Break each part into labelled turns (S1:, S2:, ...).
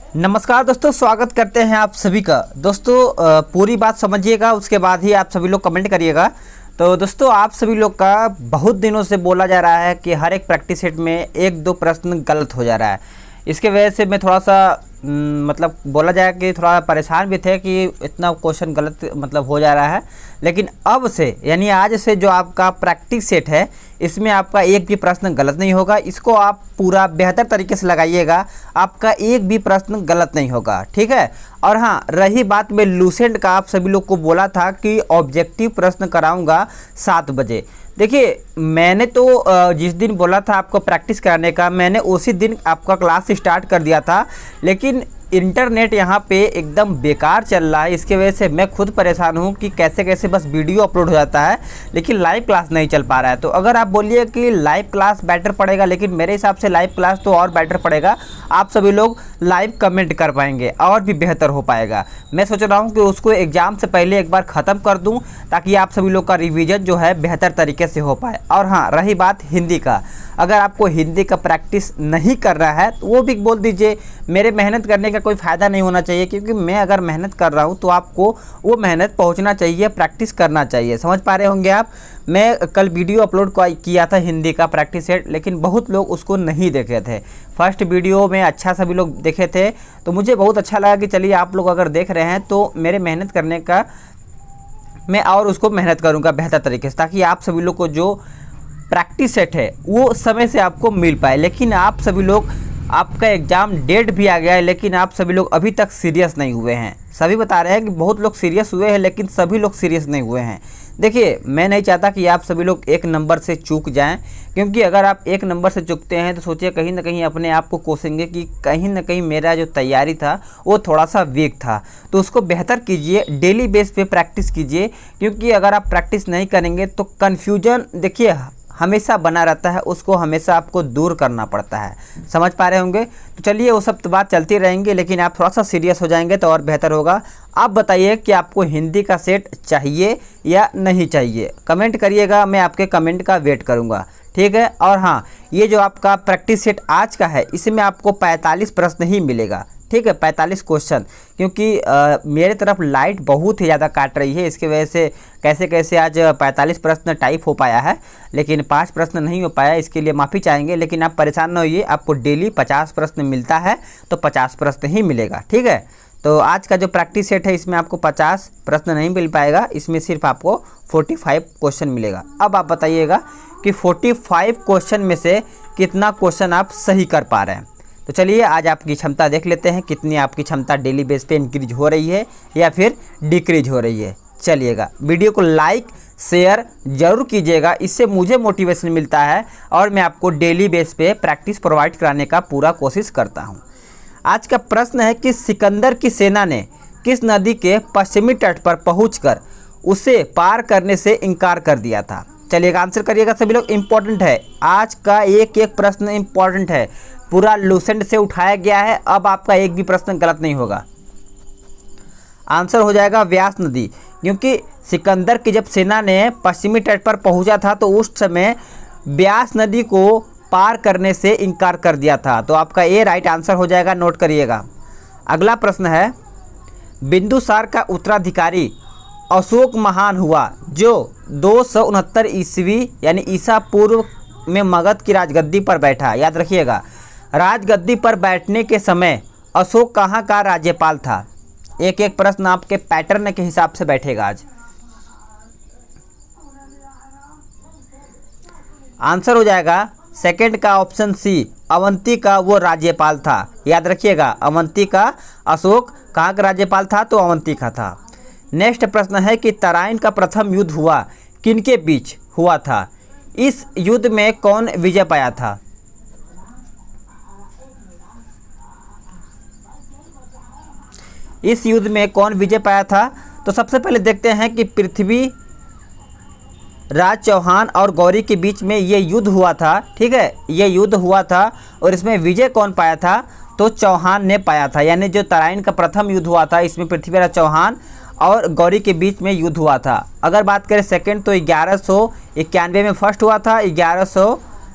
S1: नमस्कार दोस्तों, स्वागत करते हैं आप सभी का। दोस्तों पूरी बात समझिएगा, उसके बाद ही आप सभी लोग कमेंट करिएगा। तो दोस्तों आप सभी लोग का बहुत दिनों से बोला जा रहा है कि हर एक प्रैक्टिस सेट में एक दो प्रश्न गलत हो जा रहा है। इसके वजह से मैं थोड़ा सा मतलब बोला जाए कि थोड़ा परेशान भी थे कि इतना क्वेश्चन गलत मतलब हो जा रहा है। लेकिन अब से यानी आज से जो आपका प्रैक्टिस सेट है इसमें आपका एक भी प्रश्न गलत नहीं होगा। इसको आप पूरा बेहतर तरीके से लगाइएगा, आपका एक भी प्रश्न गलत नहीं होगा, ठीक है। और हाँ, रही बात में लूसेंट का, आप सभी लोग को बोला था कि ऑब्जेक्टिव प्रश्न कराऊंगा 7 बजे। देखिए मैंने तो जिस दिन बोला था आपको प्रैक्टिस कराने का, मैंने उसी दिन आपका क्लास स्टार्ट कर दिया था। लेकिन इंटरनेट यहाँ पे एकदम बेकार चल रहा है, इसके वजह से मैं खुद परेशान हूँ कि कैसे कैसे बस वीडियो अपलोड हो जाता है लेकिन लाइव क्लास नहीं चल पा रहा है। तो अगर आप बोलिए कि लाइव क्लास बेटर पड़ेगा, लेकिन मेरे हिसाब से लाइव क्लास तो और बेटर पड़ेगा। आप सभी लोग लाइव कमेंट कर पाएंगे और भी बेहतर हो पाएगा। मैं सोच रहा हूँ कि उसको एग्ज़ाम से पहले एक बार ख़त्म कर दूँ ताकि आप सभी लोग का रिविज़न जो है बेहतर तरीके से हो पाए। और हाँ, रही बात हिंदी का, अगर आपको हिंदी का प्रैक्टिस नहीं कर रहा है तो वो भी बोल दीजिए। मेरे मेहनत करने का कोई फ़ायदा नहीं होना चाहिए, क्योंकि मैं अगर मेहनत कर रहा हूँ तो आपको वो मेहनत पहुँचना चाहिए, प्रैक्टिस करना चाहिए। समझ पा रहे होंगे आप। मैं कल वीडियो अपलोड किया था हिंदी का प्रैक्टिस सेट, लेकिन बहुत लोग उसको नहीं देखे थे। फर्स्ट वीडियो में अच्छा सभी लोग देखे थे, तो मुझे बहुत अच्छा लगा कि चलिए आप लोग अगर देख रहे हैं तो मेरे मेहनत करने का मैं और उसको मेहनत करूँगा बेहतर तरीके से, ताकि आप सभी लोग को जो प्रैक्टिस सेट है वो समय से आपको मिल पाए। लेकिन आप सभी लोग, आपका एग्ज़ाम डेट भी आ गया है लेकिन आप सभी लोग अभी तक सीरियस नहीं हुए हैं। सभी बता रहे हैं कि बहुत लोग सीरियस हुए हैं लेकिन सभी लोग सीरियस नहीं हुए हैं। देखिए मैं नहीं चाहता कि आप सभी लोग एक नंबर से चूक जाएं, क्योंकि अगर आप एक नंबर से चूकते हैं तो सोचिए कहीं ना कहीं अपने आप को कोसेंगे कि कहीं ना कहीं मेरा जो तैयारी था वो थोड़ा सा वीक था। तो उसको बेहतर कीजिए, डेली बेस पे प्रैक्टिस कीजिए, क्योंकि अगर आप प्रैक्टिस नहीं करेंगे तो कन्फ्यूजन देखिए हमेशा बना रहता है, उसको हमेशा आपको दूर करना पड़ता है। समझ पा रहे होंगे। तो चलिए वो सब तो बात चलती रहेंगी, लेकिन आप थोड़ा सा सीरियस हो जाएंगे तो और बेहतर होगा। आप बताइए कि आपको हिंदी का सेट चाहिए या नहीं चाहिए, कमेंट करिएगा, मैं आपके कमेंट का वेट करूँगा, ठीक है। और हाँ, ये जो आपका प्रैक्टिस सेट आज का है इसमें आपको 45 प्रश्न ही मिलेगा, ठीक है, 45 क्वेश्चन। क्योंकि मेरे तरफ लाइट बहुत ही ज़्यादा काट रही है, इसकी वजह से कैसे कैसे आज 45 प्रश्न टाइप हो पाया है, लेकिन 5 प्रश्न नहीं हो पाया, इसके लिए माफ़ी चाहेंगे। लेकिन आप परेशान न होइए, आपको डेली 50 प्रश्न मिलता है तो 50 प्रश्न ही मिलेगा, ठीक है। तो आज का जो प्रैक्टिस सेट है इसमें आपको 50 प्रश्न नहीं मिल पाएगा, इसमें सिर्फ आपको 45 क्वेश्चन मिलेगा। अब आप बताइएगा कि 45 क्वेश्चन में से कितना क्वेश्चन आप सही कर पा रहे हैं। तो चलिए आज आपकी क्षमता देख लेते हैं, कितनी आपकी क्षमता डेली बेस पे इंक्रीज हो रही है या फिर डिक्रीज हो रही है। चलिएगा, वीडियो को लाइक शेयर ज़रूर कीजिएगा, इससे मुझे मोटिवेशन मिलता है और मैं आपको डेली बेस पे प्रैक्टिस प्रोवाइड कराने का पूरा कोशिश करता हूँ। आज का प्रश्न है कि सिकंदर की सेना ने किस नदी के पश्चिमी तट पर पहुँचकर उसे पार करने से इनकार कर दिया था। चलिएगा आंसर करिएगा सभी लोग, इम्पोर्टेंट है। आज का एक एक प्रश्न इम्पोर्टेंट है, पूरा लूसेंट से उठाया गया है। अब आपका एक भी प्रश्न गलत नहीं होगा। आंसर हो जाएगा व्यास नदी, क्योंकि सिकंदर की जब सेना ने पश्चिमी तट पर पहुंचा था तो उस समय व्यास नदी को पार करने से इनकार कर दिया था। तो आपका ए राइट आंसर हो जाएगा, नोट करिएगा। अगला प्रश्न है, बिंदुसार का उत्तराधिकारी अशोक महान हुआ जो 269 ईस्वी यानी ईसा पूर्व में मगध की राजगद्दी पर बैठा। याद रखिएगा, राजगद्दी पर बैठने के समय अशोक कहाँ का राज्यपाल था। एक एक प्रश्न आपके पैटर्न के हिसाब से बैठेगा आज। आंसर हो जाएगा सेकंड का ऑप्शन सी, अवंती का वो राज्यपाल था। याद रखिएगा, अवंती का अशोक कहाँ का राज्यपाल था, तो अवंती का था। नेक्स्ट प्रश्न है कि तराइन का प्रथम युद्ध हुआ किनके बीच हुआ था। इस युद्ध में कौन विजय पाया था। इस युद्ध में कौन विजय पाया था, तो सबसे पहले देखते हैं कि पृथ्वी राज चौहान और गौरी के बीच में ये युद्ध हुआ था, ठीक है, ये युद्ध हुआ था और इसमें विजय कौन पाया था, तो चौहान ने पाया था। यानी जो तराइन का प्रथम युद्ध हुआ था इसमें पृथ्वीराज चौहान और गौरी के बीच में युद्ध हुआ था। अगर बात करें सेकंड तो 1191 में फर्स्ट हुआ था,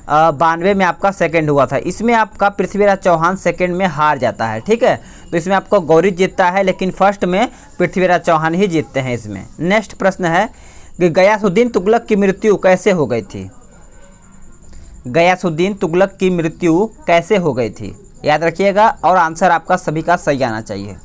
S1: 92 में आपका सेकंड हुआ था। इसमें आपका पृथ्वीराज चौहान सेकंड में हार जाता है, ठीक है। तो इसमें आपको गौरी जीतता है, लेकिन फर्स्ट में पृथ्वीराज चौहान ही जीतते हैं इसमें। नेक्स्ट प्रश्न है कि गयासुद्दीन तुगलक की मृत्यु कैसे हो गई थी? गयासुद्दीन तुगलक की मृत्यु कैसे हो गई थी, याद रखिएगा, और आंसर आपका सभी का सही आना चाहिए।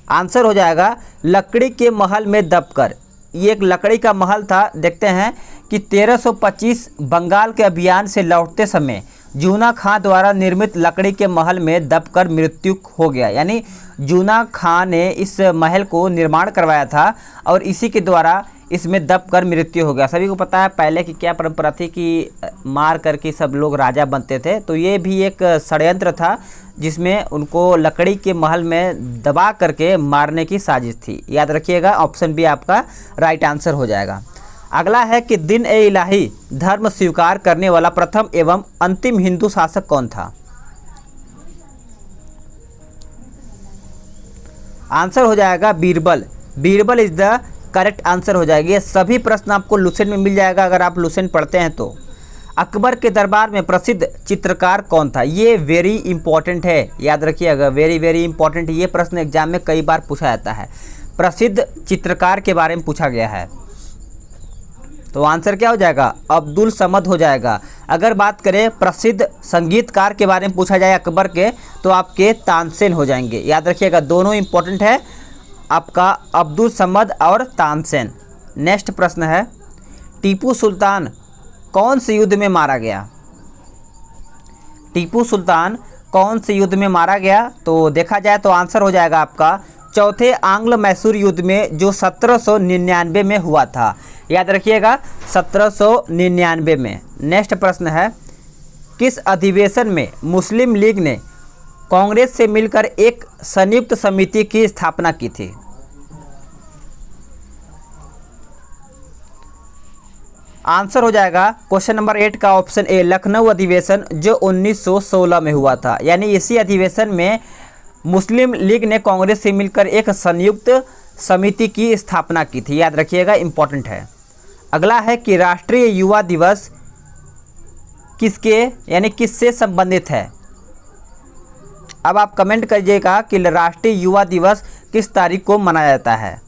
S1: आंसर हो जाएगा लकड़ी के महल में दबकर। ये एक लकड़ी का महल था। देखते हैं कि 1325 बंगाल के अभियान से लौटते समय जूना खां द्वारा निर्मित लकड़ी के महल में दबकर मृत्यु हो गया। यानी जूना खां ने इस महल को निर्माण करवाया था और इसी के द्वारा इसमें दबकर मृत्यु हो गया। सभी को पता है पहले की क्या परंपरा थी कि मार करके सब लोग राजा बनते थे, तो ये भी एक षड्यंत्र था जिसमें उनको लकड़ी के महल में दबा करके मारने की साजिश थी। याद रखिएगा, ऑप्शन बी आपका राइट आंसर हो जाएगा। अगला है कि दिन ए इलाही धर्म स्वीकार करने वाला प्रथम एवं अंतिम हिंदू शासक कौन था? आंसर हो जाएगा Birbal. Birbal is the correct answer हो जाएगी। ये सभी प्रश्न आपको लुसेंट में मिल जाएगा अगर आप लुसेंट पढ़ते हैं तो। अकबर के दरबार में प्रसिद्ध चित्रकार कौन था? ये वेरी इंपॉर्टेंट है, याद रखिएगा, वेरी वेरी इंपॉर्टेंट। ये प्रश्न एग्जाम में कई बार पूछा जाता है। प्रसिद्ध चित्रकार के बारे में पूछा गया है, तो आंसर क्या हो जाएगा? अब्दुल समद हो जाएगा। अगर बात करें प्रसिद्ध संगीतकार के बारे में पूछा जाए अकबर के, तो आपके तानसेन हो जाएंगे। याद रखिएगा, दोनों इंपॉर्टेंट है, आपका अब्दुल समद और तानसेन। नेक्स्ट प्रश्न है टीपू सुल्तान कौन से युद्ध में मारा गया? टीपू सुल्तान कौन से युद्ध में मारा गया? तो देखा जाए तो आंसर हो जाएगा आपका चौथे आंग्ल मैसूर युद्ध में, जो 1799 में हुआ था। याद रखिएगा, 1799 में। नेक्स्ट प्रश्न है किस अधिवेशन में मुस्लिम लीग ने कांग्रेस से मिलकर एक संयुक्त समिति की स्थापना की थी? आंसर हो जाएगा क्वेश्चन नंबर 8 का ऑप्शन ए, लखनऊ अधिवेशन, जो 1916 में हुआ था। यानी इसी अधिवेशन में मुस्लिम लीग ने कांग्रेस से मिलकर एक संयुक्त समिति की स्थापना की थी। याद रखिएगा, इंपॉर्टेंट है। अगला है कि राष्ट्रीय युवा दिवस किसके यानी किससे संबंधित है? अब आप कमेंट करिएगा कि राष्ट्रीय युवा दिवस किस तारीख को मनाया जाता है।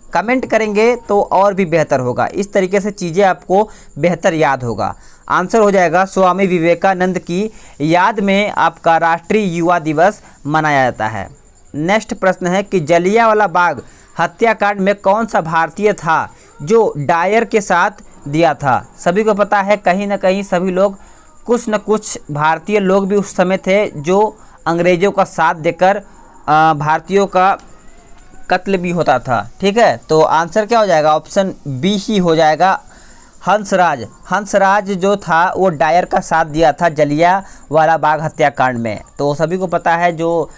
S1: कमेंट करेंगे तो और भी बेहतर होगा, इस तरीके से चीज़ें आपको बेहतर याद होगा। आंसर हो जाएगा स्वामी विवेकानंद की याद में आपका राष्ट्रीय युवा दिवस मनाया जाता है। नेक्स्ट प्रश्न है कि जलियांवाला बाग हत्याकांड में कौन सा भारतीय था जो डायर के साथ दिया था? सभी को पता है कहीं ना कहीं सभी लोग, कुछ न कुछ भारतीय लोग भी उस समय थे जो अंग्रेज़ों का साथ देकर भारतीयों का कत्ल भी होता था, ठीक है। तो आंसर क्या हो जाएगा? ऑप्शन बी ही हो जाएगा, हंसराज। हंसराज जो था वो डायर का साथ दिया था जलियांवाला बाग हत्याकांड में। तो सभी को पता है जो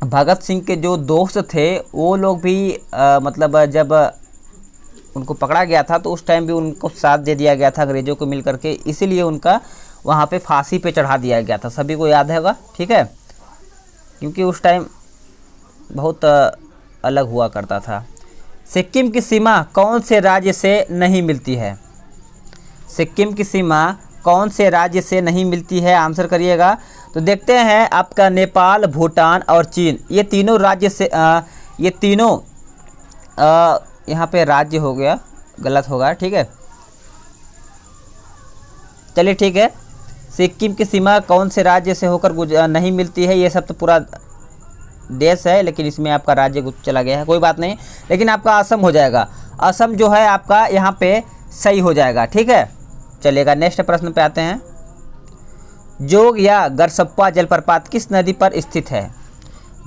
S1: भगत सिंह के जो दोस्त थे वो लोग भी मतलब जब उनको पकड़ा गया था तो उस टाइम भी उनको साथ दे दिया गया था अंग्रेज़ों को मिल करके, इसीलिए उनका वहाँ पे फांसी पे चढ़ा दिया गया था। सभी को याद होगा, ठीक है, क्योंकि उस टाइम बहुत अलग हुआ करता था। सिक्किम की सीमा कौन से राज्य से नहीं मिलती है? सिक्किम की सीमा कौन से राज्य से नहीं मिलती है? आंसर करिएगा। तो देखते हैं आपका नेपाल, भूटान और चीन, ये तीनों राज्य से ये तीनों यहाँ पे राज्य हो गया, गलत होगा, ठीक है, चलिए ठीक है। सिक्किम की सीमा कौन से राज्य से होकर नहीं मिलती है? ये सब तो पूरा देश है, लेकिन इसमें आपका राज्य चला गया है, कोई बात नहीं। लेकिन आपका असम हो जाएगा। असम जो है आपका यहाँ पे सही हो जाएगा, ठीक है, चलेगा। नेक्स्ट प्रश्न पे आते हैं। जोग या गरसप्पा जलप्रपात किस नदी पर स्थित है?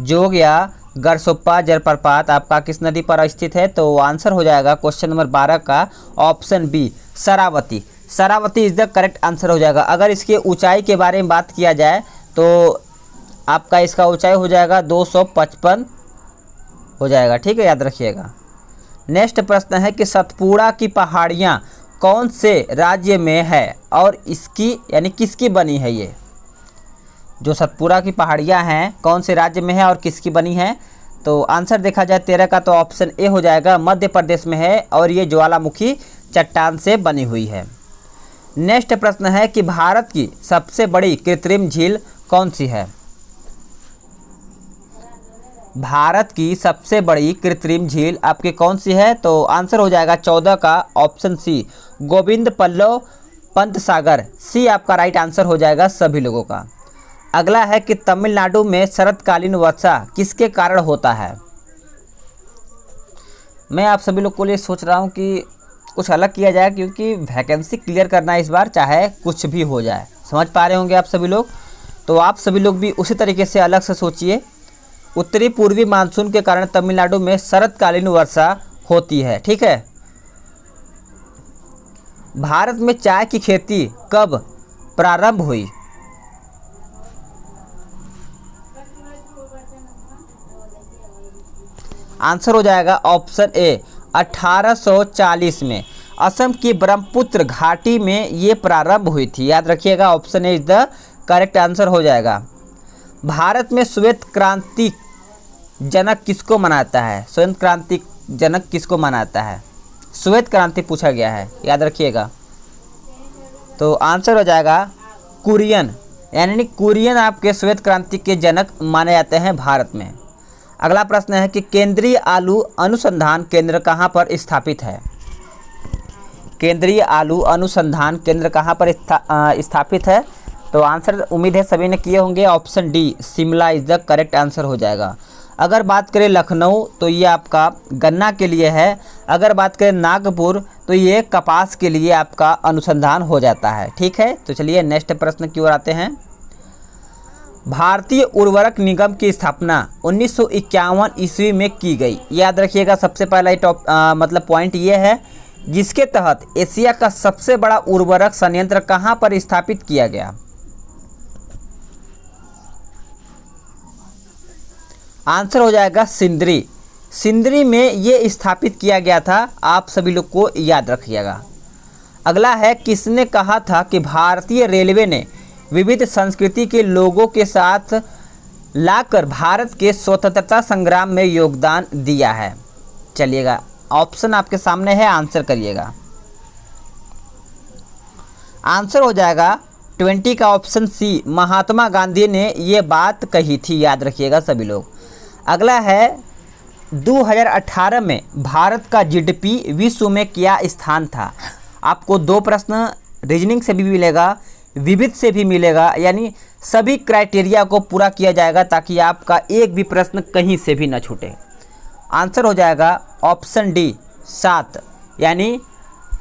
S1: जोग या गरसप्पा जलप्रपात आपका किस नदी पर स्थित है? तो आंसर हो जाएगा क्वेश्चन नंबर 12 का option B, Sharavathi. Sharavathi is the correct answer हो जाएगा। अगर इसके ऊंचाई के बारे में बात किया जाए तो आपका इसका ऊंचाई हो जाएगा 255 हो जाएगा, ठीक है, याद रखिएगा। नेक्स्ट प्रश्न है कि सतपुड़ा की पहाड़ियाँ कौन से राज्य में है और इसकी यानी किसकी बनी है? ये जो सतपुड़ा की पहाड़ियाँ हैं कौन से राज्य में है और किसकी बनी है? तो आंसर देखा जाए 13 का तो ऑप्शन ए हो जाएगा, मध्य प्रदेश में है और ये ज्वालामुखी चट्टान से बनी हुई है। नेक्स्ट प्रश्न है कि भारत की सबसे बड़ी कृत्रिम झील कौन सी है? भारत की सबसे बड़ी कृत्रिम झील आपकी कौन सी है? तो आंसर हो जाएगा 14 का ऑप्शन सी, गोविंद पल्लव पंत सागर। सी आपका राइट आंसर हो जाएगा सभी लोगों का। अगला है कि तमिलनाडु में शरतकालीन वर्षा किसके कारण होता है? मैं आप सभी लोग को लिए सोच रहा हूँ कि कुछ अलग किया जाए, क्योंकि वैकेंसी क्लियर करना है इस बार, चाहे कुछ भी हो जाए। समझ पा रहे होंगे आप सभी लोग। तो आप सभी लोग भी उसी तरीके से अलग से सोचिए। उत्तरी पूर्वी मानसून के कारण तमिलनाडु में शरतकालीन वर्षा होती है, ठीक है। भारत में चाय की खेती कब प्रारंभ हुई? आंसर हो जाएगा ऑप्शन ए, 1840 में। असम की ब्रह्मपुत्र घाटी में ये प्रारंभ हुई थी। याद रखिएगा, option A is the correct answer हो जाएगा। भारत में श्वेत क्रांति जनक किसको मनाता है? श्वेत क्रांति जनक किसको मनाता है? श्वेत क्रांति पूछा गया है, याद रखिएगा। तो आंसर हो जाएगा कुरियन, यानी कुरियन आपके श्वेत क्रांति के जनक माने जाते हैं भारत में। अगला प्रश्न है कि केंद्रीय आलू अनुसंधान केंद्र कहाँ पर स्थापित है? केंद्रीय आलू अनुसंधान केंद्र कहाँ पर स्थापित है? तो आंसर उम्मीद है सभी ने किए होंगे, option D Shimla is the correct answer हो जाएगा। अगर बात करें लखनऊ तो ये आपका गन्ना के लिए है। अगर बात करें नागपुर तो ये कपास के लिए आपका अनुसंधान हो जाता है, ठीक है। तो चलिए नेक्स्ट प्रश्न की ओर आते हैं। भारतीय उर्वरक निगम की स्थापना 1951 ईस्वी में की गई। याद रखिएगा, सबसे पहला मतलब पॉइंट ये है, जिसके तहत एशिया का सबसे बड़ा उर्वरक संयंत्र कहाँ पर स्थापित किया गया? आंसर हो जाएगा सिंदरी। सिंदरी में ये स्थापित किया गया था, आप सभी लोग को याद रखिएगा। अगला है, किसने कहा था कि भारतीय रेलवे ने विविध संस्कृति के लोगों के साथ लाकर भारत के स्वतंत्रता संग्राम में योगदान दिया है? चलिएगा, ऑप्शन आपके सामने है, आंसर करिएगा। आंसर हो जाएगा 20 का ऑप्शन सी, महात्मा गांधी ने ये बात कही थी। याद रखिएगा सभी लोग। अगला है, 2018 में भारत का जीडीपी विश्व में क्या स्थान था? आपको दो प्रश्न रीजनिंग से भी मिलेगा, विविध से भी मिलेगा, यानी सभी क्राइटेरिया को पूरा किया जाएगा ताकि आपका एक भी प्रश्न कहीं से भी न छूटे। आंसर हो जाएगा ऑप्शन डी 7, यानी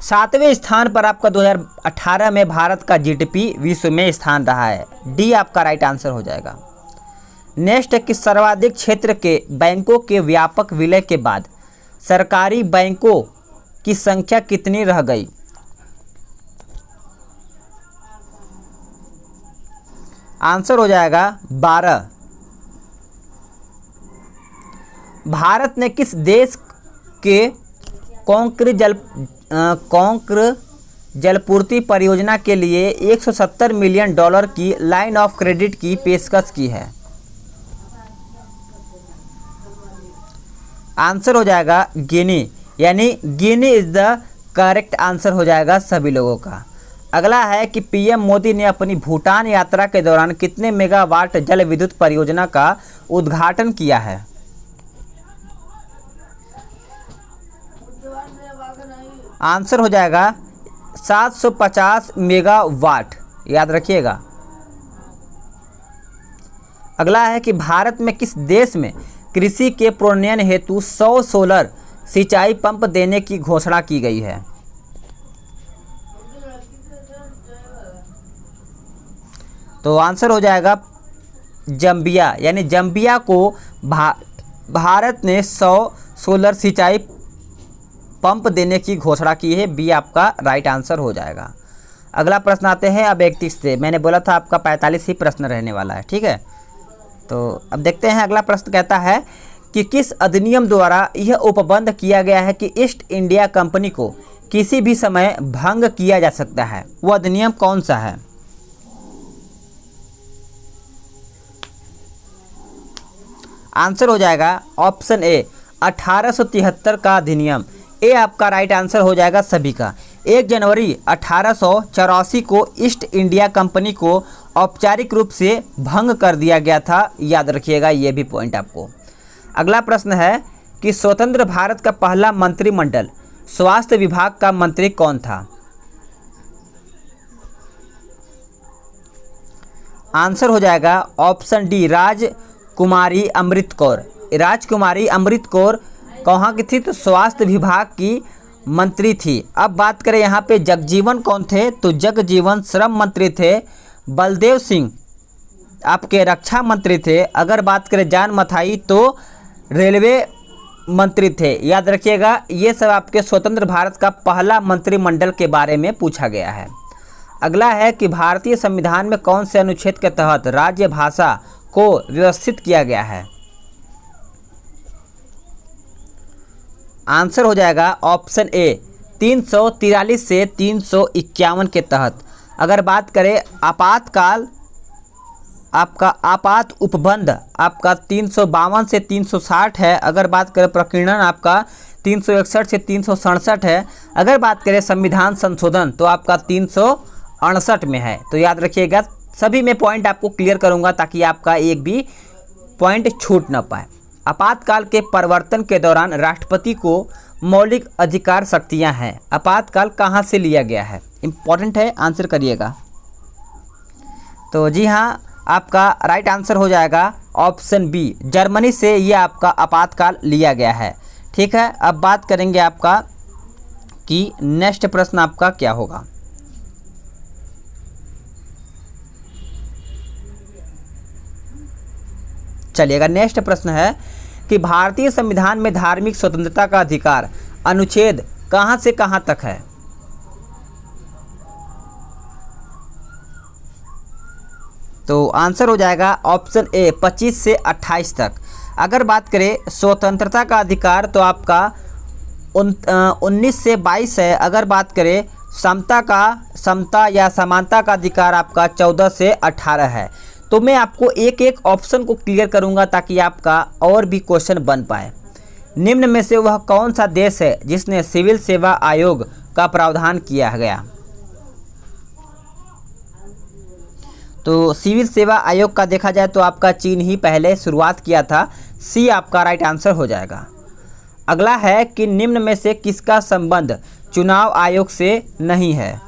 S1: 7वें स्थान पर आपका 2018 में भारत का जीडीपी विश्व में स्थान रहा है। डी आपका राइट आंसर हो जाएगा। नेक्स्ट है कि सर्वाधिक क्षेत्र के बैंकों के व्यापक विलय के बाद सरकारी बैंकों की संख्या कितनी रह गई? आंसर हो जाएगा 12। भारत ने किस देश के कॉन्क्र जलपूर्ति परियोजना के लिए 170 मिलियन डॉलर की लाइन ऑफ क्रेडिट की पेशकश की है? आंसर हो जाएगा गिनी, यानी गिनी इज द करेक्ट आंसर हो जाएगा सभी लोगों का। अगला है कि पीएम मोदी ने अपनी भूटान यात्रा के दौरान कितने मेगावाट जल विद्युत परियोजना का उद्घाटन किया है? आंसर हो जाएगा 750 मेगावाट। याद रखिएगा। अगला है कि भारत में किस देश में कृषि के प्रोन्नयन हेतु 100 सोलर सिंचाई पंप देने की घोषणा की गई है? तो आंसर हो जाएगा जम्बिया, यानी जम्बिया को भारत ने 100 सोलर सिंचाई पंप देने की घोषणा की है। बी आपका राइट आंसर हो जाएगा। अगला प्रश्न आते हैं अब 31 से। मैंने बोला था आपका 45 ही प्रश्न रहने वाला है, ठीक है। तो अब देखते हैं अगला प्रश्न कहता है कि किस अधिनियम द्वारा यह उपबंध किया गया है कि ईस्ट इंडिया कंपनी को किसी भी समय भंग किया जा सकता है? वो अधिनियम कौन सा है? आंसर हो जाएगा ऑप्शन ए 1873 का अधिनियम। ए आपका राइट आंसर हो जाएगा सभी का। 1 जनवरी 1884 को ईस्ट इंडिया कंपनी को औपचारिक रूप से भंग कर दिया गया था। याद रखिएगा ये भी पॉइंट आपको। अगला प्रश्न है कि स्वतंत्र भारत का पहला मंत्रिमंडल स्वास्थ्य विभाग का मंत्री कौन था? आंसर हो जाएगा ऑप्शन डी, राजकुमारी अमृत कौर। राजकुमारी अमृत कौर कहाँ की थी? तो स्वास्थ्य विभाग की मंत्री थी। अब बात करें यहाँ पे जगजीवन कौन थे? तो जगजीवन श्रम मंत्री थे। बलदेव सिंह आपके रक्षा मंत्री थे। अगर बात करें जान मथाई तो रेलवे मंत्री थे। याद रखिएगा ये सब आपके स्वतंत्र भारत का पहला मंत्रिमंडल के बारे में पूछा गया है। अगला है कि भारतीय संविधान में कौन से अनुच्छेद के तहत राज्य भाषा को व्यवस्थित किया गया है? आंसर हो जाएगा ऑप्शन ए, 343 से 351 के तहत। अगर बात करें आपातकाल, आपका आपात उपबंध आपका 352 से 360 है। अगर बात करें प्रकीर्णन आपका 361 से 367 है। अगर बात करें संविधान संशोधन तो आपका 368 में है। तो याद रखिएगा सभी में पॉइंट आपको क्लियर करूंगा ताकि आपका एक भी पॉइंट छूट ना पाए। आपातकाल के परिवर्तन के दौरान राष्ट्रपति को मौलिक अधिकार शक्तियां हैं। आपातकाल कहां से लिया गया है? इंपॉर्टेंट है, आंसर करिएगा। तो जी हाँ, आपका राइट आंसर हो जाएगा ऑप्शन बी, जर्मनी से ये आपका आपातकाल लिया गया है। ठीक है, अब बात करेंगे आपका कि नेक्स्ट प्रश्न आपका क्या होगा। चलिएगा, नेक्स्ट प्रश्न है कि भारतीय संविधान में धार्मिक स्वतंत्रता का अधिकार अनुच्छेद कहां से कहां तक है? तो आंसर हो जाएगा ऑप्शन ए, 25 से 28 तक। अगर बात करें स्वतंत्रता का अधिकार तो आपका 19 से 22 है। अगर बात करें समता या समानता का अधिकार आपका 14 से 18 है। तो मैं आपको एक एक ऑप्शन को क्लियर करूंगा ताकि आपका और भी क्वेश्चन बन पाए। निम्न में से वह कौन सा देश है जिसने सिविल सेवा आयोग का प्रावधान किया गया? तो सिविल सेवा आयोग का देखा जाए तो आपका चीन ही पहले शुरुआत किया था। सी आपका राइट आंसर हो जाएगा। अगला है कि निम्न में से किसका संबंध चुनाव आयोग से नहीं है?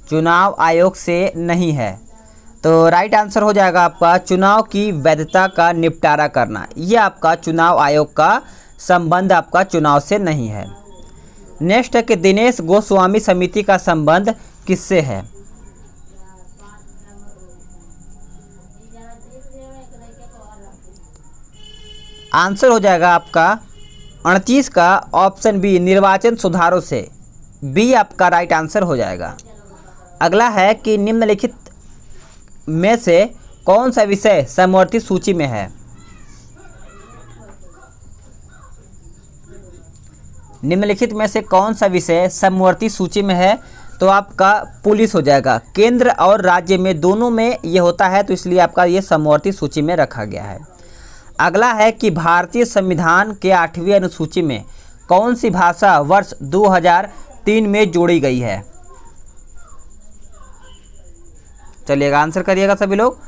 S1: चुनाव आयोग से नहीं है। तो राइट आंसर हो जाएगा आपका चुनाव की वैधता का निपटारा करना। यह आपका चुनाव आयोग का संबंध आपका चुनाव से नहीं है। नेक्स्ट है कि दिनेश गोस्वामी समिति का संबंध किससे है? आंसर हो जाएगा आपका 38 का ऑप्शन बी, निर्वाचन सुधारों से। बी आपका राइट आंसर हो जाएगा। अगला है कि निम्नलिखित में से कौन सा विषय समवर्ती सूची में है? निम्नलिखित में से कौन सा विषय समवर्ती सूची में है? तो आपका पुलिस हो जाएगा। केंद्र और राज्य में दोनों में ये होता है तो इसलिए आपका ये समवर्ती सूची में रखा गया है। अगला है कि भारतीय संविधान के 8वीं अनुसूची में कौन सी भाषा वर्ष 2003 में जोड़ी गई है? चलिएगा, आंसर करिएगा सभी लोग।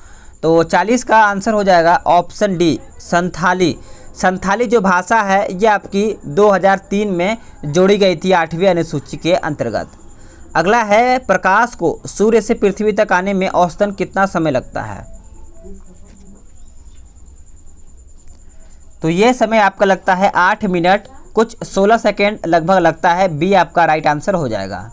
S1: तो 40 का आंसर हो जाएगा ऑप्शन डी, संथाली। संथाली जो भाषा है ये आपकी 2003 में जोड़ी गई थी 8वीं अनुसूची के अंतर्गत। अगला है प्रकाश को सूर्य से पृथ्वी तक आने में औसतन कितना समय लगता है? तो ये समय आपका लगता है 8 मिनट कुछ 16 सेकेंड लगभग लगता है। बी आपका राइट आंसर हो जाएगा।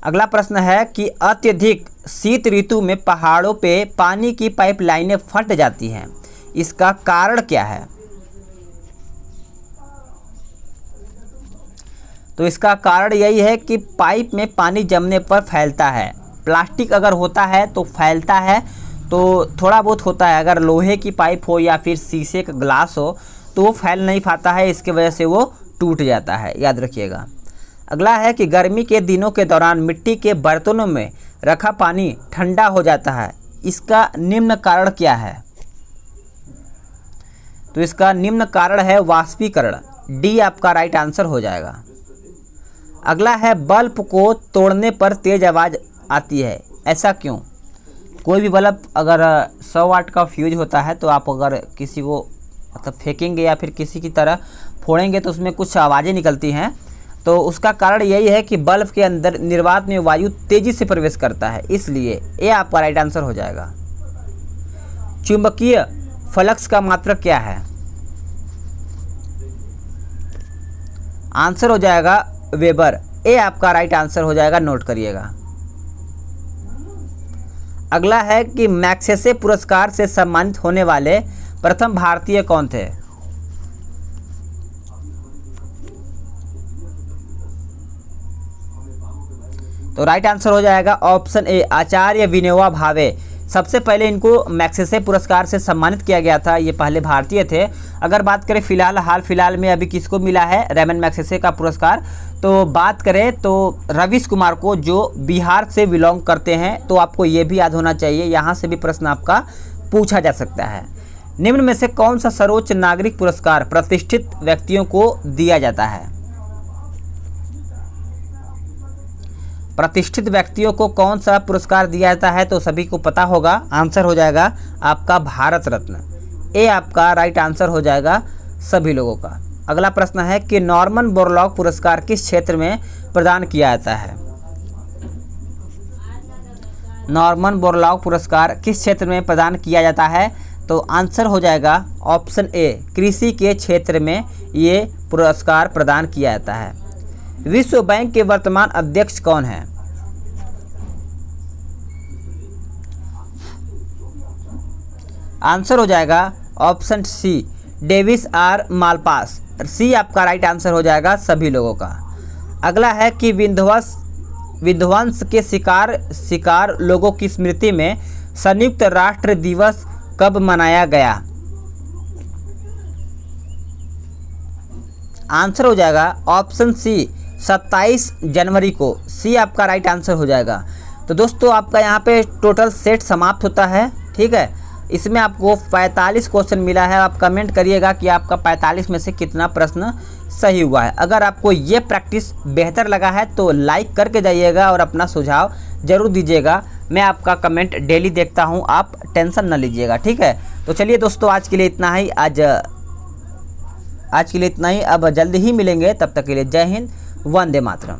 S1: अगला प्रश्न है कि अत्यधिक शीत ऋतु में पहाड़ों पे पानी की पाइपलाइनें फट जाती हैं, इसका कारण क्या है? तो इसका कारण यही है कि पाइप में पानी जमने पर फैलता है। प्लास्टिक अगर होता है तो फैलता है, तो थोड़ा बहुत होता है। अगर लोहे की पाइप हो या फिर शीशे का ग्लास हो तो वो फैल नहीं पाता है, इसके वजह से वो टूट जाता है। याद रखिएगा। अगला है कि गर्मी के दिनों के दौरान मिट्टी के बर्तनों में रखा पानी ठंडा हो जाता है, इसका निम्न कारण क्या है? तो इसका निम्न कारण है वाष्पीकरण। डी आपका राइट आंसर हो जाएगा। अगला है बल्ब को तोड़ने पर तेज आवाज़ आती है, ऐसा क्यों? कोई भी बल्ब अगर 100 वाट का फ्यूज होता है तो आप अगर किसी को मतलब फेंकेंगे या फिर किसी की तरह फोड़ेंगे तो उसमें कुछ आवाज़ें निकलती हैं। तो उसका कारण यही है कि बल्ब के अंदर निर्वात में वायु तेज़ी से प्रवेश करता है, इसलिए ये आपका राइट आंसर हो जाएगा। चुंबकीय फ्लक्स का मात्रक क्या है? आंसर हो जाएगा वेबर। ये आपका राइट आंसर हो जाएगा, नोट करिएगा। अगला है कि मैग्सेसे पुरस्कार से सम्मानित होने वाले प्रथम भारतीय कौन थे? तो राइट आंसर हो जाएगा ऑप्शन ए, आचार्य विनोबा भावे। सबसे पहले इनको मैग्सेसे पुरस्कार से सम्मानित किया गया था, ये पहले भारतीय थे। अगर बात करें हाल फिलहाल में अभी किसको मिला है रेमन मैग्सेसे का पुरस्कार, तो बात करें तो रवीश कुमार को, जो बिहार से बिलोंग करते हैं। तो आपको ये भी याद होना चाहिए, यहाँ से भी प्रश्न आपका पूछा जा सकता है। निम्न में से कौन सा सर्वोच्च नागरिक पुरस्कार प्रतिष्ठित व्यक्तियों को दिया जाता है? प्रतिष्ठित व्यक्तियों को कौन सा पुरस्कार दिया जाता है? तो सभी को पता होगा, आंसर हो जाएगा आपका भारत रत्न। ये आपका राइट आंसर हो जाएगा सभी लोगों का। अगला प्रश्न है कि नॉर्मन बोरलॉग पुरस्कार किस क्षेत्र में प्रदान किया जाता है? नॉर्मन बोरलॉग पुरस्कार किस क्षेत्र में प्रदान किया जाता है? तो आंसर हो जाएगा ऑप्शन ए, कृषि के क्षेत्र में ये पुरस्कार प्रदान किया जाता है। विश्व बैंक के वर्तमान अध्यक्ष कौन हैं? आंसर हो जाएगा option C, Davis or Malpass. C आपका राइट आंसर हो जाएगा सभी लोगों का। अगला है कि विध्वंस के शिकार लोगों की स्मृति में संयुक्त राष्ट्र दिवस कब मनाया गया? आंसर हो जाएगा ऑप्शन सी, 27 जनवरी को। सी आपका राइट आंसर हो जाएगा। तो दोस्तों आपका यहाँ पे टोटल सेट समाप्त होता है, ठीक है। इसमें आपको 45 क्वेश्चन मिला है। आप कमेंट करिएगा कि आपका 45 में से कितना प्रश्न सही हुआ है। अगर आपको ये प्रैक्टिस बेहतर लगा है तो लाइक करके जाइएगा और अपना सुझाव ज़रूर दीजिएगा। मैं आपका कमेंट डेली देखता हूँ, आप टेंशन न लीजिएगा, ठीक है। तो चलिए दोस्तों आज के लिए इतना ही। आज के लिए इतना ही। अब जल्दी ही मिलेंगे, तब तक के लिए जय हिंद, वंदे मातरम।